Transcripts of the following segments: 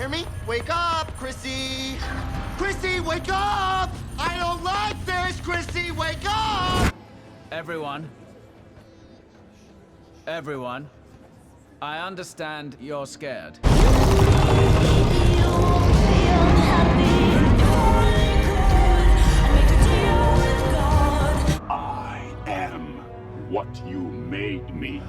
hear me? Wake up, Chrissy! Chrissy, wake up! I don't like this, Chrissy, wake up! Everyone, I understand you're scared. I am what you made me.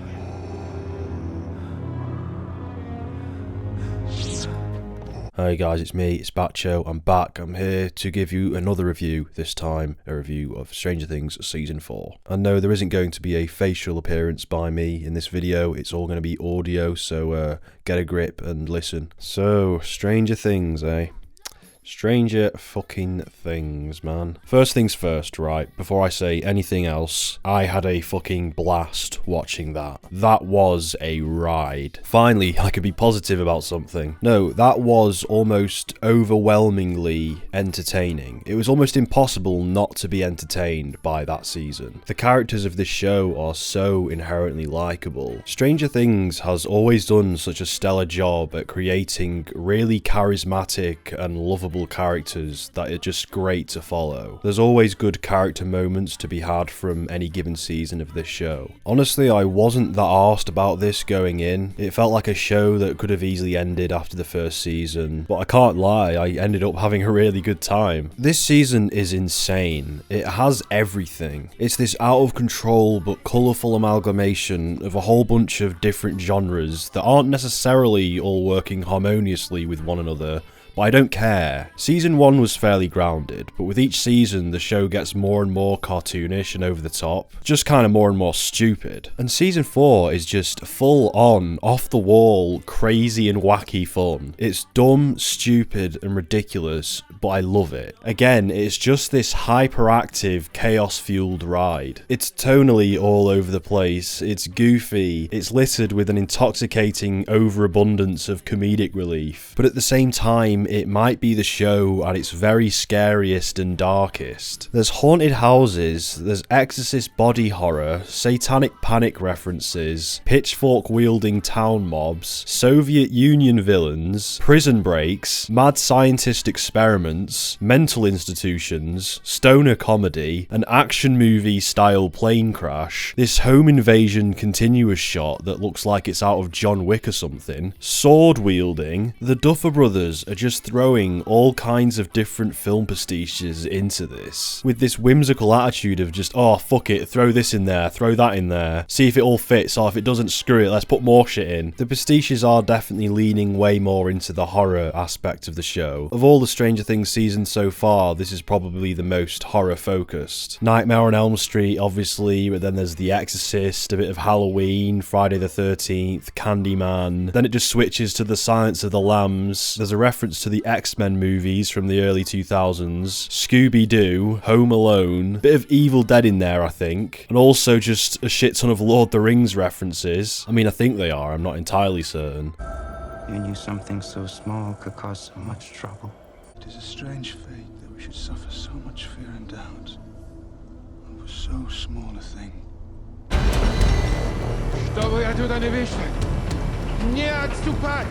Hi guys, it's me, it's Bacho. I'm back. I'm here to give you another review, this time a review of Stranger Things Season 4. And no, there isn't going to be a facial appearance by me in this video, it's all going to be audio, so get a grip and listen. So, Stranger Things, eh? Stranger fucking Things, man. First things first, right, before I say anything else, I had a fucking blast watching that. That was a ride. Finally, I could be positive about something. No, that was almost overwhelmingly entertaining. It was almost impossible not to be entertained by that season. The characters of this show are so inherently likable. Stranger Things has always done such a stellar job at creating really charismatic and lovable characters that are just great to follow. There's always good character moments to be had from any given season of this show. Honestly, I wasn't that arsed about this going in. It felt like a show that could have easily ended after the first season, but I can't lie, I ended up having a really good time. This season is insane. It has everything. It's this out of control but colourful amalgamation of a whole bunch of different genres that aren't necessarily all working harmoniously with one another, but I don't care. Season 1 was fairly grounded, but with each season the show gets more and more cartoonish and over the top, just kind of more and more stupid. And Season 4 is just full on, off the wall, crazy and wacky fun. It's dumb, stupid and ridiculous, but I love it. Again, it's just this hyperactive, chaos-fueled ride. It's tonally all over the place, it's goofy, it's littered with an intoxicating overabundance of comedic relief, but at the same time, it might be the show at its very scariest and darkest. There's haunted houses, there's exorcist body horror, satanic panic references, pitchfork-wielding town mobs, Soviet Union villains, prison breaks, mad scientist experiments, mental institutions, stoner comedy, an action movie-style plane crash, this home invasion continuous shot that looks like it's out of John Wick or something, sword-wielding. The Duffer Brothers are just throwing all kinds of different film pastiches into this, with this whimsical attitude of just, oh fuck it, throw this in there, throw that in there, see if it all fits, or if it doesn't, screw it, let's put more shit in. The pastiches are definitely leaning way more into the horror aspect of the show. Of all the Stranger Things seasons so far, this is probably the most horror focused. Nightmare on Elm Street, obviously, but then there's The Exorcist, a bit of Halloween, Friday the 13th, Candyman, then it just switches to The Silence of the Lambs, there's a reference to the X-Men movies from the early 2000s, Scooby-Doo, Home Alone, bit of Evil Dead in there I think, and also just a shit ton of Lord of the Rings references. I mean, I think they are, I'm not entirely certain. You knew something so small could cause so much trouble. It is a strange fate that we should suffer so much fear and doubt over so small a thing. Чтобы я туда не вышел, не отступать!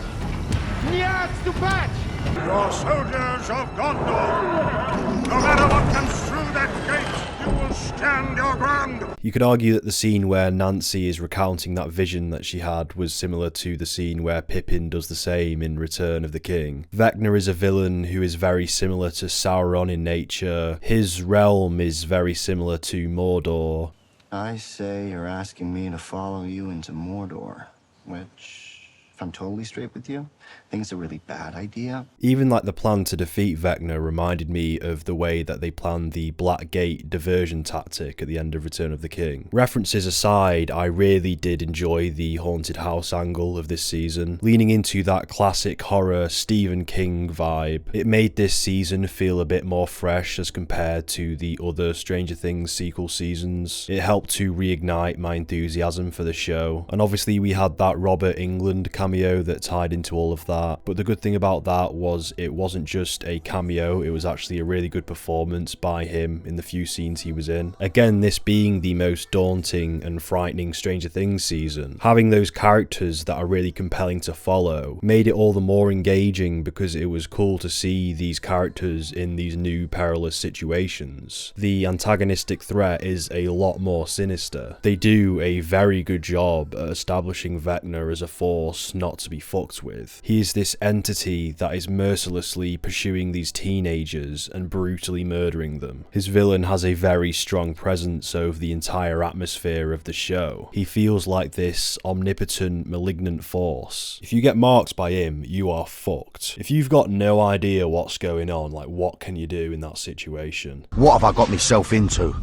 Не отступать! You're soldiers of Gondor! No matter what comes through that gate, you will stand your ground! You could argue that the scene where Nancy is recounting that vision that she had was similar to the scene where Pippin does the same in Return of the King. Vecna is a villain who is very similar to Sauron in nature. His realm is very similar to Mordor. I say you're asking me to follow you into Mordor, which, if I'm totally straight with you, I think it's a really bad idea. Even like the plan to defeat Vecna reminded me of the way that they planned the Black Gate diversion tactic at the end of Return of the King. References aside, I really did enjoy the haunted house angle of this season, leaning into that classic horror Stephen King vibe. It made this season feel a bit more fresh as compared to the other Stranger Things sequel seasons. It helped to reignite my enthusiasm for the show, and obviously we had that Robert Englund cameo that tied into all of that. But the good thing about that was it wasn't just a cameo, it was actually a really good performance by him in the few scenes he was in. Again, this being the most daunting and frightening Stranger Things season, having those characters that are really compelling to follow made it all the more engaging because it was cool to see these characters in these new perilous situations. The antagonistic threat is a lot more sinister. They do a very good job at establishing Vecna as a force not to be fucked with. He is this entity that is mercilessly pursuing these teenagers and brutally murdering them. His villain has a very strong presence over the entire atmosphere of the show. He feels like this omnipotent, malignant force. If you get marked by him, you are fucked. If you've got no idea what's going on, like, what can you do in that situation? What have I got myself into?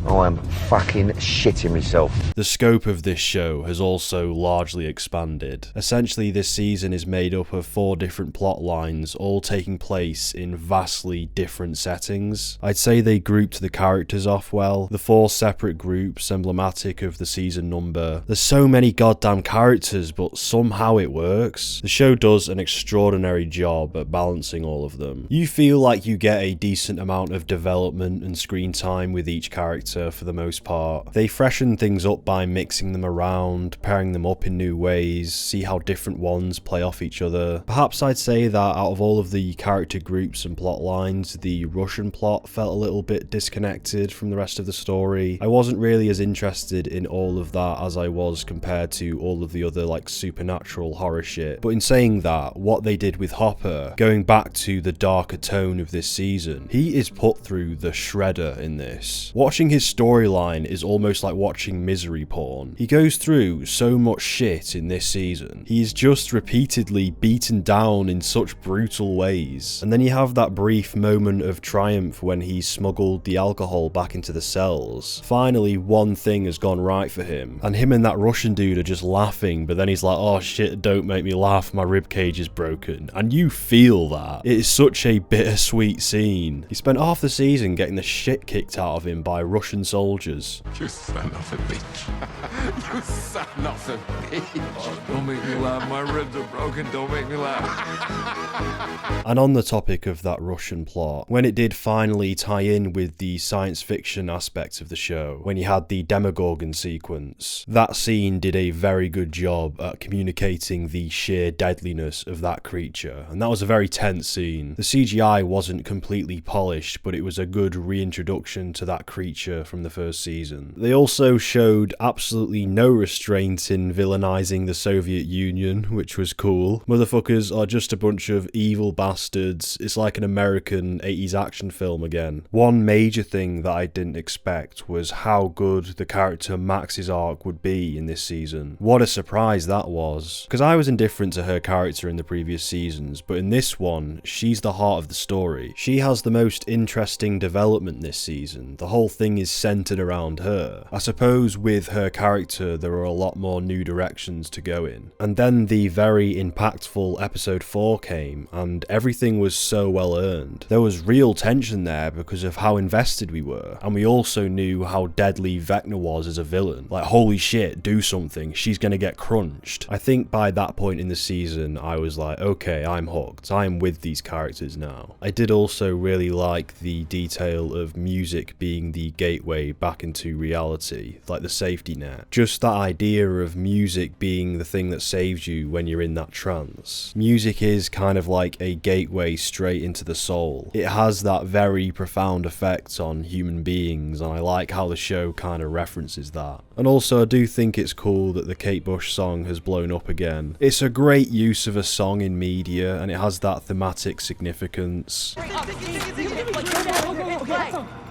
Oh, I'm fucking shitting myself. The scope of this show has also largely expanded. Essentially, this season is made up of 4 different plot lines, all taking place in vastly different settings. I'd say they grouped the characters off well. The 4 separate groups, emblematic of the season number. There's so many goddamn characters, but somehow it works. The show does an extraordinary job at balancing all of them. You feel like you get a decent amount of development and screen time with each character for the most part. They freshen things up by mixing them around, pairing them up in new ways, see how different ones play off each other. Perhaps I'd say that out of all of the character groups and plot lines, the Russian plot felt a little bit disconnected from the rest of the story. I wasn't really as interested in all of that as I was compared to all of the other like supernatural horror shit. But in saying that, what they did with Hopper, going back to the darker tone of this season, he is put through the shredder in this. Watching his storyline is almost like watching misery porn. He goes through so much shit in this season. He is just repeatedly beaten down in such brutal ways. And then you have that brief moment of triumph when he smuggled the alcohol back into the cells. Finally, one thing has gone right for him. And him and that Russian dude are just laughing, but then he's like, oh shit, don't make me laugh, my ribcage is broken. And you feel that. It is such a bittersweet scene. He spent half the season getting the shit kicked out of him by Russian soldiers. You son of a bitch. You son of a bitch. Don't make me laugh. My ribs are broken. Don't make me laugh. And on the topic of that Russian plot, when it did finally tie in with the science fiction aspects of the show, when you had the Demogorgon sequence, that scene did a very good job at communicating the sheer deadliness of that creature. And that was a very tense scene. The CGI wasn't completely polished, but it was a good reintroduction to that creature from the first season. They also showed absolutely no restraint in villainizing the Soviet Union, which was cool. Motherfuckers are just a bunch of evil bastards. It's like an American 80s action film again. One major thing that I didn't expect was how good the character Max's arc would be in this season. What a surprise that was. Because I was indifferent to her character in the previous seasons, but in this one, she's the heart of the story. She has the most interesting development this season. The whole thing is centered around her. I suppose with her character there are a lot more new directions to go in. And then the very impactful episode 4 came and everything was so well earned. There was real tension there because of how invested we were, and we also knew how deadly Vecna was as a villain. Like, holy shit, do something, she's gonna get crunched. I think by that point in the season I was like, okay, I'm hooked, I'm with these characters now. I did also really like the detail of music being the gateway back into reality, like the safety net. Just that idea of music being the thing that saves you when you're in that trance. Music is kind of like a gateway straight into the soul. It has that very profound effect on human beings, and I like how the show kind of references that. And also I do think it's cool that the Kate Bush song has blown up again. It's a great use of a song in media, and it has that thematic significance.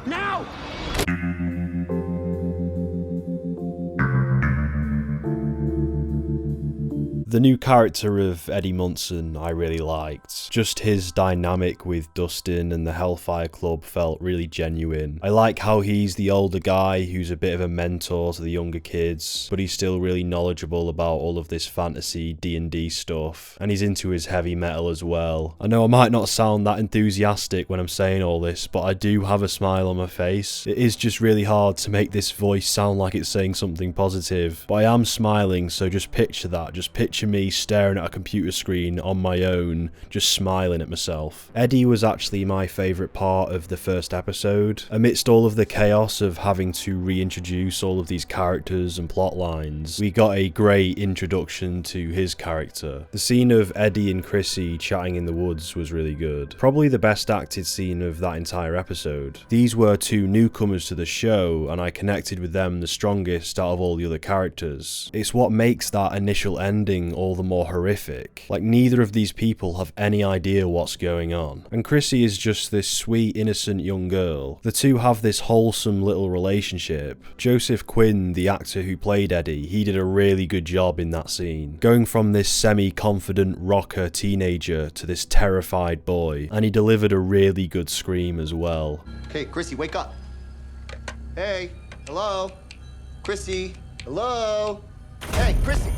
Now! The new character of Eddie Munson I really liked. Just his dynamic with Dustin and the Hellfire Club felt really genuine. I like how he's the older guy who's a bit of a mentor to the younger kids, but he's still really knowledgeable about all of this fantasy D&D stuff, and he's into his heavy metal as well. I know I might not sound that enthusiastic when I'm saying all this, but I do have a smile on my face. It is just really hard to make this voice sound like it's saying something positive, but I am smiling, so just picture that. Just picture picture me staring at a computer screen on my own, just smiling at myself. Eddie was actually my favourite part of the first episode. Amidst all of the chaos of having to reintroduce all of these characters and plot lines, we got a great introduction to his character. The scene of Eddie and Chrissy chatting in the woods was really good. Probably the best acted scene of that entire episode. These were two newcomers to the show, and I connected with them the strongest out of all the other characters. It's what makes that initial ending all the more horrific. Like, neither of these people have any idea what's going on. And Chrissy is just this sweet, innocent young girl. The two have this wholesome little relationship. Joseph Quinn, the actor who played Eddie, he did a really good job in that scene. Going from this semi-confident rocker teenager to this terrified boy, and he delivered a really good scream as well. Okay, Chrissy, wake up. Hey, hello? Chrissy, hello? Hey, Chrissy!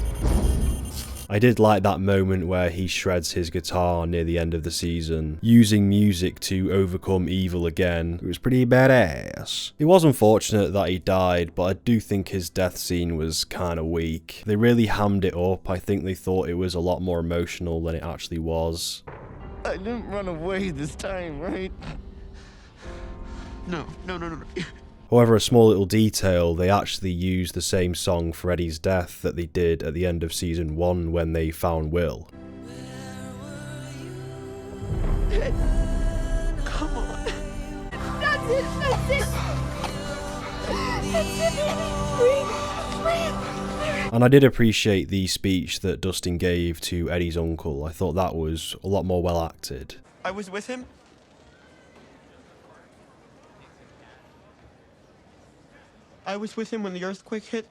I did like that moment where he shreds his guitar near the end of the season, using music to overcome evil again. It was pretty badass. It was unfortunate that he died, but I do think his death scene was kinda weak. They really hammed it up. I think they thought it was a lot more emotional than it actually was. I didn't run away this time, right? No. However, a small little detail, they actually used the same song for Eddie's death that they did at the end of season 1 when they found Will. Come on. That's it! That's it! That's it, baby! And I did appreciate the speech that Dustin gave to Eddie's uncle. I thought that was a lot more well acted. I was with him. I was with him when the earthquake hit.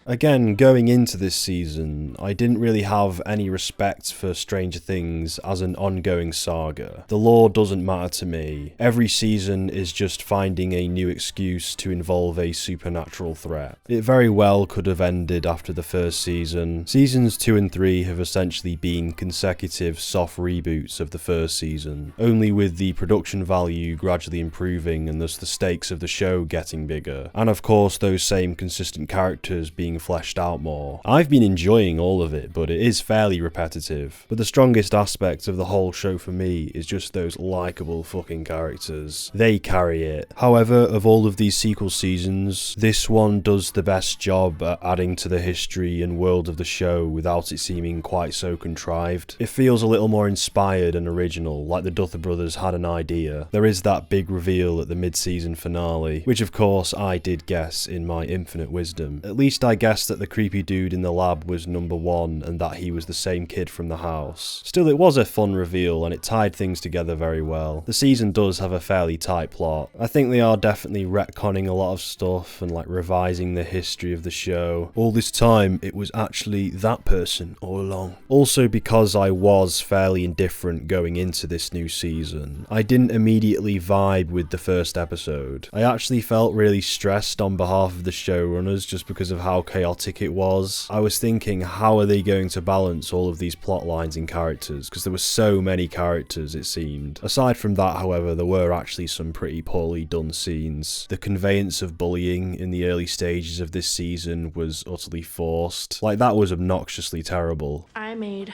Again, going into this season, I didn't really have any respect for Stranger Things as an ongoing saga. The lore doesn't matter to me. Every season is just finding a new excuse to involve a supernatural threat. It very well could have ended after the first season. Seasons 2 and 3 have essentially been consecutive soft reboots of the first season, only with the production value gradually improving and thus the stakes of the show getting bigger. And of course, those same consistent characters being fleshed out more. I've been enjoying all of it, but it is fairly repetitive. But the strongest aspect of the whole show for me is just those likeable fucking characters. They carry it. However, of all of these sequel seasons, this one does the best job at adding to the history and world of the show without it seeming quite so contrived. It feels a little more inspired and original, like the Duffer Brothers had an idea. There is that big reveal at the mid-season finale, which of course I did guess in my infinite wisdom. At least I guessed that the creepy dude in the lab was number 1 and that he was the same kid from the house. Still, it was a fun reveal and it tied things together very well. The season does have a fairly tight plot. I think they are definitely retconning a lot of stuff and like revising the history of the show. All this time, it was actually that person all along. Also, because I was fairly indifferent going into this new season, I didn't immediately vibe with the first episode. I actually felt really stressed on behalf of the showrunners just because of how chaotic it was. I was thinking, how are they going to balance all of these plot lines and characters? Because there were so many characters, it seemed. Aside from that, however, there were actually some pretty poorly done scenes. The conveyance of bullying in the early stages of this season was utterly forced. Like, that was obnoxiously terrible. I made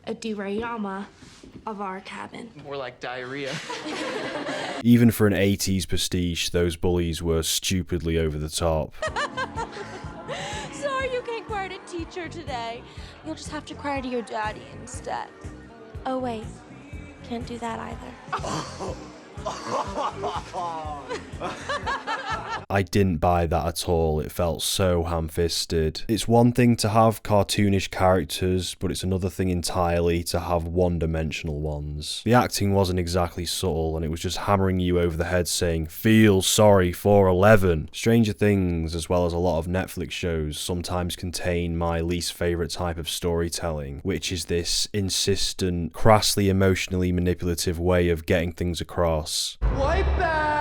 a diorama of our cabin. More like diarrhea. Even for an 80s pastiche, those bullies were stupidly over the top. Sorry you can't cry to teacher today. You'll just have to cry to your daddy instead. Oh wait, can't do that either. I didn't buy that at all. It felt so ham-fisted. It's one thing to have cartoonish characters, but it's another thing entirely to have one-dimensional ones. The acting wasn't exactly subtle, and it was just hammering you over the head saying, "Feel sorry for 11." Stranger Things, as well as a lot of Netflix shows, sometimes contain my least favourite type of storytelling, which is this insistent, crassly emotionally manipulative way of getting things across. Wipe out!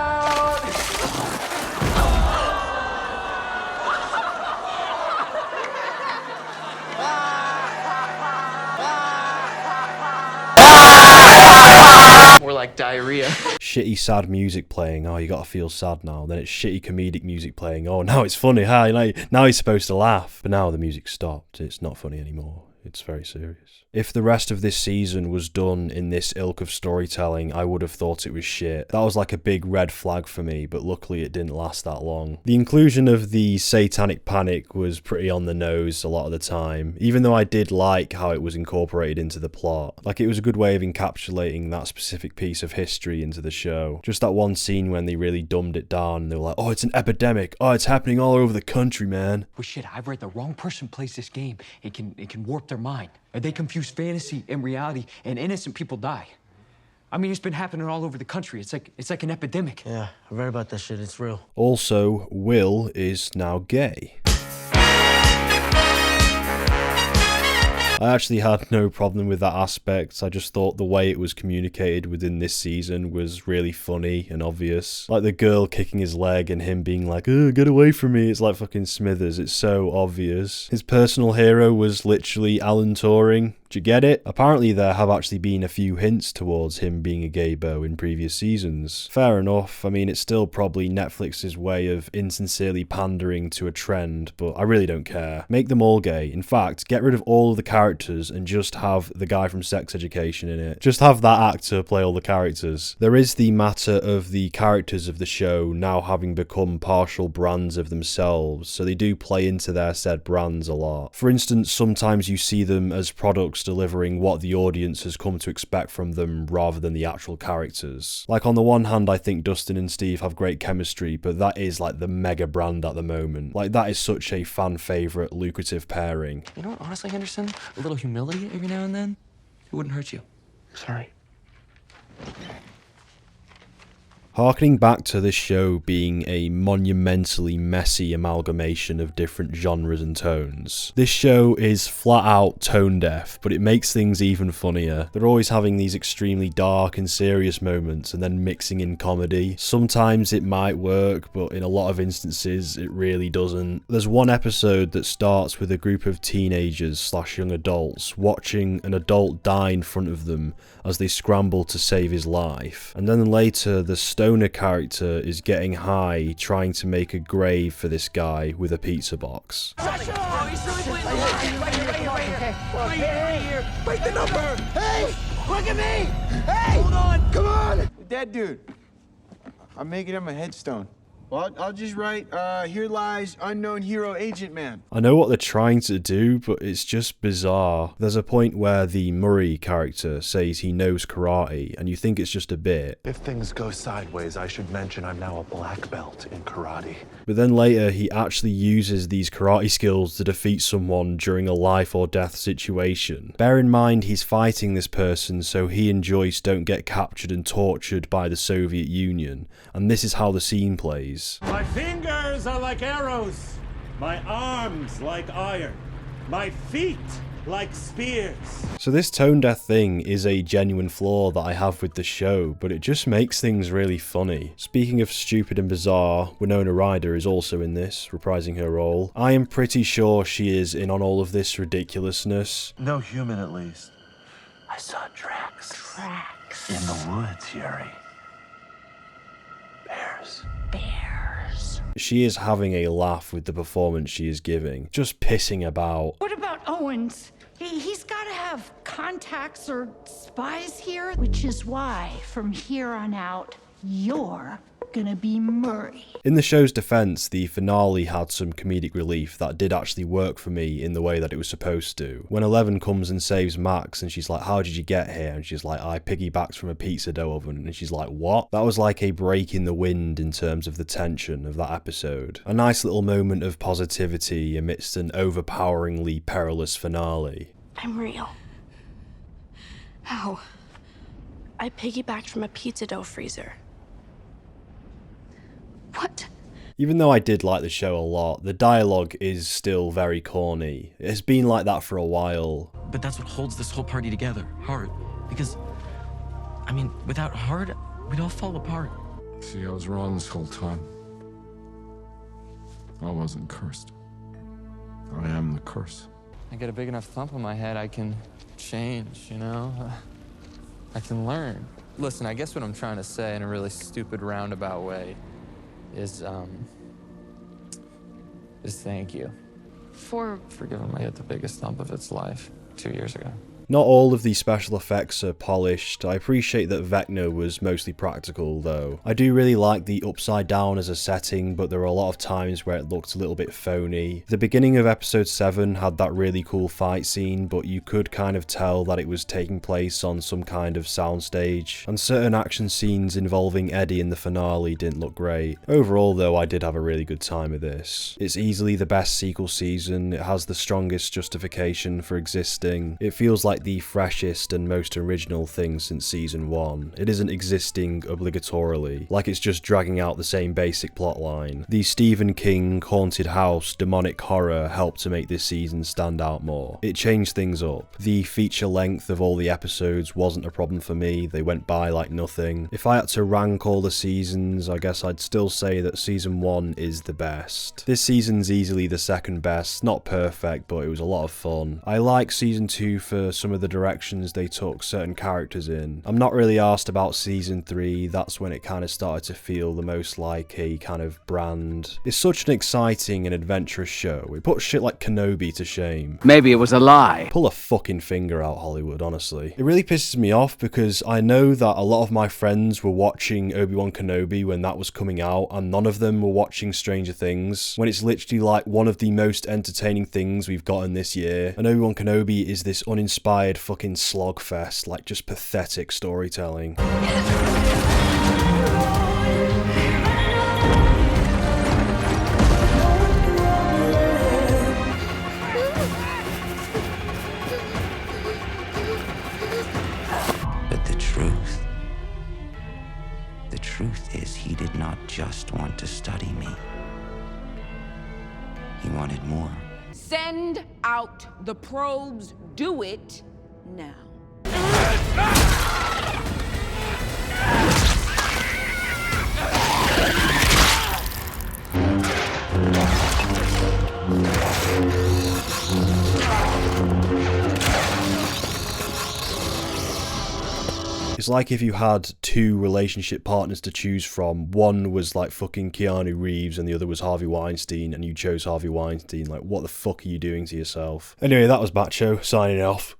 More like diarrhea. Shitty sad music playing, oh you gotta feel sad now. Then it's shitty comedic music playing, oh now it's funny, now you're supposed to laugh. But now the music stopped, it's not funny anymore. It's very serious. If the rest of this season was done in this ilk of storytelling, I would have thought it was shit. That was like a big red flag for me, but luckily it didn't last that long. The inclusion of the satanic panic was pretty on the nose a lot of the time, even though I did like how it was incorporated into the plot. Like, it was a good way of encapsulating that specific piece of history into the show. Just that one scene when they really dumbed it down and they were like, oh, it's an epidemic. Oh, it's happening all over the country, man. Well, shit, I've read the wrong person plays this game. It can warp their mind. They confuse fantasy and reality, and innocent people die. I mean, it's been happening all over the country. It's like an epidemic. Yeah, I read about that shit. It's real. Also, Will is now gay. I actually had no problem with that aspect. I just thought the way it was communicated within this season was really funny and obvious. Like the girl kicking his leg and him being like, oh, get away from me. It's like fucking Smithers. It's so obvious. His personal hero was literally Alan Turing. Do you get it? Apparently there have actually been a few hints towards him being a gay beau in previous seasons. Fair enough. I mean, it's still probably Netflix's way of insincerely pandering to a trend, but I really don't care. Make them all gay. In fact, get rid of all of the characters and just have the guy from Sex Education in it. Just have that actor play all the characters. There is the matter of the characters of the show now having become partial brands of themselves, so they do play into their said brands a lot. For instance, sometimes you see them as products delivering what the audience has come to expect from them rather than the actual characters. Like, on the one hand, I think Dustin and Steve have great chemistry, but that is like the mega brand at the moment. Like, that is such a fan favourite, lucrative pairing. You know what, honestly, Henderson? A little humility every now and then, it wouldn't hurt you. Sorry. Harkening back to this show being a monumentally messy amalgamation of different genres and tones, this show is flat out tone deaf, but it makes things even funnier. They're always having these extremely dark and serious moments and then mixing in comedy. Sometimes it might work, but in a lot of instances it really doesn't. There's one episode that starts with a group of teenagers / young adults watching an adult die in front of them as they scramble to save his life, and then later the stoner character is getting high trying to make a grave for this guy with a pizza box. Right here. Break the number. Hey, look at me. Hey, hold on. Come on. Dead dude. I'm making him a headstone. Well, I'll just write, here lies unknown hero agent man. I know what they're trying to do, but it's just bizarre. There's a point where the Murray character says he knows karate, and you think it's just a bit. If things go sideways, I should mention I'm now a black belt in karate. But then later, he actually uses these karate skills to defeat someone during a life or death situation. Bear in mind, he's fighting this person so he and Joyce don't get captured and tortured by the Soviet Union, and this is how the scene plays. My fingers are like arrows, my arms like iron, my feet like spears. So this tone deaf thing is a genuine flaw that I have with the show, but it just makes things really funny. Speaking of stupid and bizarre, Winona Ryder is also in this, reprising her role. I am pretty sure she is in on all of this ridiculousness. No human, at least. I saw tracks. Tracks. In the woods, Yuri. Bears. Bears. She is having a laugh with the performance she is giving, just pissing about. What about Owens? He's got to have contacts or spies here, which is why, from here on out, you're gonna be Murray. In the show's defense, the finale had some comedic relief that did actually work for me in the way that it was supposed to. When Eleven comes and saves Max and she's like, how did you get here? And she's like, I piggybacked from a pizza dough oven. And she's like, what? That was like a break in the wind in terms of the tension of that episode. A nice little moment of positivity amidst an overpoweringly perilous finale. I'm real. How? I piggybacked from a pizza dough freezer. What? Even though I did like the show a lot, the dialogue is still very corny. It has been like that for a while. But that's what holds this whole party together, heart. Because, I mean, without heart, we'd all fall apart. See, I was wrong this whole time. I wasn't cursed. I am the curse. I get a big enough thump on my head, I can change, you know? I can learn. Listen, I guess what I'm trying to say in a really stupid roundabout way is thank you. For giving my head the biggest thump of its life. 2 years ago. Not all of these special effects are polished. I appreciate that Vecna was mostly practical though. I do really like the upside down as a setting, but there are a lot of times where it looked a little bit phony. The beginning of episode 7 had that really cool fight scene, but you could kind of tell that it was taking place on some kind of soundstage, and certain action scenes involving Eddie in the finale didn't look great. Overall though, I did have a really good time with this. It's easily the best sequel season, it has the strongest justification for existing, it feels like the freshest and most original thing since season 1. It isn't existing obligatorily, like it's just dragging out the same basic plotline. The Stephen King haunted house demonic horror helped to make this season stand out more. It changed things up. The feature length of all the episodes wasn't a problem for me, they went by like nothing. If I had to rank all the seasons, I guess I'd still say that season 1 is the best. This season's easily the second best, not perfect, but it was a lot of fun. I like season 2 for some of the directions they took certain characters in. I'm not really arsed about season 3, that's when it kind of started to feel the most like a kind of brand. It's such an exciting and adventurous show. It puts shit like Kenobi to shame. Maybe it was a lie. Pull a fucking finger out, Hollywood, honestly. It really pisses me off because I know that a lot of my friends were watching Obi-Wan Kenobi when that was coming out, and none of them were watching Stranger Things, when it's literally like one of the most entertaining things we've gotten this year. And Obi-Wan Kenobi is this uninspired fucking slogfest, like just pathetic storytelling. But the truth is he did not just want to study me. He wanted more. Send out the probes. Do it now. It's like if you had two relationship partners to choose from. One was like fucking Keanu Reeves and the other was Harvey Weinstein, and you chose Harvey Weinstein. Like, what the fuck are you doing to yourself? Anyway, that was Bacho, signing off.